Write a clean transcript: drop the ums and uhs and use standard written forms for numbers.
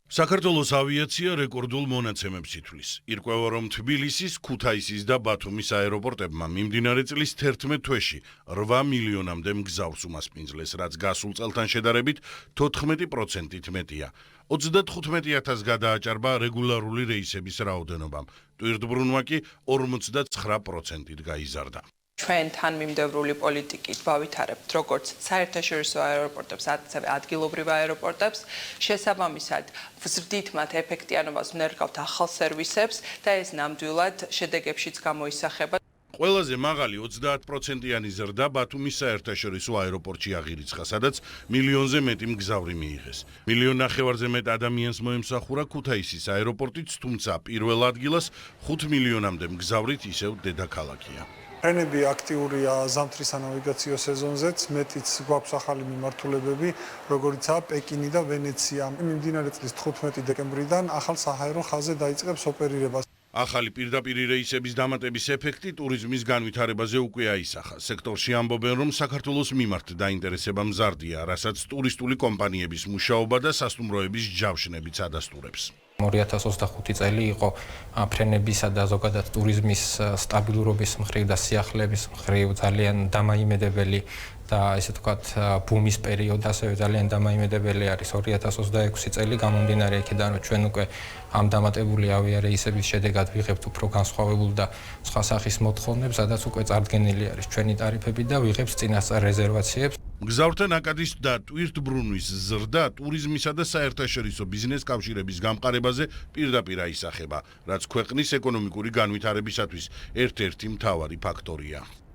საქართველოს ავიაცია რეკორდულ მონაცემებს ითვლის. ირკვევა, რომ თბილისის, ქუთაისის და ბათუმის აეროპორტებმა მიმდინარე წლის 11 თვეში 8 მილიონამდე მგზავრს უმასპინძლეს, რაც გასულ წელთან შედარებით 14%-ით მეტია. 35,000 გადააჭარბა რეგულარული რეისების რაოდენობამ. ტვირთბრუნვა კი 59%-ით გაიზარდა. ჩვენ თანმიმდევრული პოლიტიკით ვავითარებთ როგორც საერთაშორისო აეროპორტებს, ასევე ადგილობრივ აეროპორტებს, შესაბამისად ვზრდით მათ ეფექტიანობას, ვნერგავთ ახალ სერვისებს და ეს ნამდვილად შედეგებშიც გამოისახება. ყველაზე მაღალი 30%-იანი ზრდა ბათუმის საერთაშორისო აეროპორტში აღირიცხა, სადაც მილიონზე მეტი მგზავრი მიიღეს. 1,5 მილიონზე მეტ ადამიანს მოემსახურა ქუთაისის აეროპორტიც, თუმცა პირველ ადგილას 5 მილიონამდე მგზავრით ისევ დედაქალაქია. ფრენები აქტიურია ზამთრის ანავიგაციო სეზონზეც, მეტიც გვაქვს ახალი მიმართულებები, როგორიცაა პეკინი და ვენეცია. მიმდინარე წლის 15 დეკემბრიდან ახალ საჰაერო ხაზზე დაიწყებს ოპერირებას. ახალი პირდაპირი რეისების დამატების ეფექტი ტურიზმის განვითარებაზე უკვე აისახა. სექტორში ამბობენ, რომ საქართველოს მიმართ დაინტერესება მზარდია, რასაც ტურისტული კომპანიების მუშაობა და სასტუმროების ჯავშნებიც ადასტურებს. 2025 წელი იყო ფრენებისა და ზოგადად ტურიზმის სტაბილურობის მხრივ და სიახლეების მხრივ ძალიან დამაიმედებელი და ესე ვთქვათ ბუმის პერიოდი, ასევე ძალიან დამაიმედებელი არის 2026 წელი, გამომდინარე იქიდან, რომ ჩვენ უკვე ამ დამატებული ავიარეისების შედეგად ვიღებთ უფრო განსხვავებულ და სხვა სახის მოთხოვნებს, სადაც უკვე წარდგენილი არის ჩვენი ტარიფები და ვიღებთ წინასწარ რეზერვაციებს. მგზავრთა ნაკადის და ტვირთბრუნვის ზრდა ტურიზმისა და საერთაშორისო ბიზნეს კავშირების გამყარებაზე პირდაპირ აისახება, რაც ქვეყნის ეკონომიკური განვითარებისათვის ერთ-ერთი მთავარი ფაქტორია.